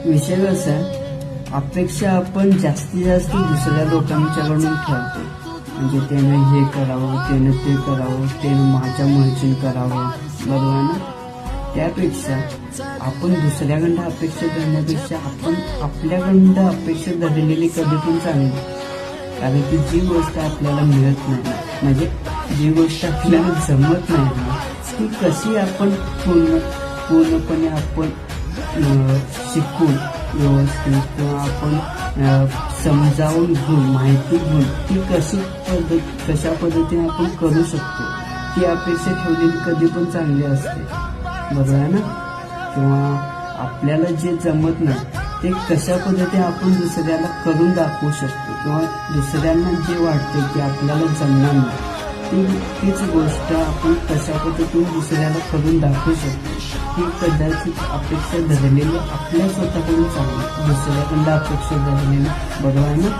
विषय कसा आहे, अपेक्षा आपण जास्तीत जास्त दुसऱ्या लोकांच्याकडून ठेवतो. म्हणजे त्यानं हे करावं, त्यानं ते करावं, त्यानं माझ्या मर्जीने करावं, बरोबर आहे ना. त्यापेक्षा आपण दुसऱ्याकडं अपेक्षा धरण्यापेक्षा आपण आपल्याकडं अपेक्षा धरलेली कधी पण चांगली. कारण की जी गोष्ट आपल्याला मिळत नाही, म्हणजे जी गोष्ट आपल्याला जमत नाही ना, ती कशी आपण पूर्णपणे आपण शिकून व्यवस्थित किंवा आपण समजावून घेऊन माहिती घेऊन ती कशा पद्धतीने आपण करू शकतो, ती अपेक्षा ठेवलेली कधी पण चांगली असते, बरोबर आहे ना. किंवा आपल्याला जे जमत नाही ते कशा पद्धतीने आपण दुसऱ्याला करून दाखवू शकतो, किंवा दुसऱ्यांना जे वाटते की आपल्याला जमणार नाही तीच गोष्ट आपण कशा पद्धतीने दुसऱ्याला करून दाखवू शकतो, ही कदाचित अपेक्षा धरलेली आपल्या स्वतःकडून चांगली, दुसऱ्याकडून अपेक्षा धरलेली, बरोबर आहे ना.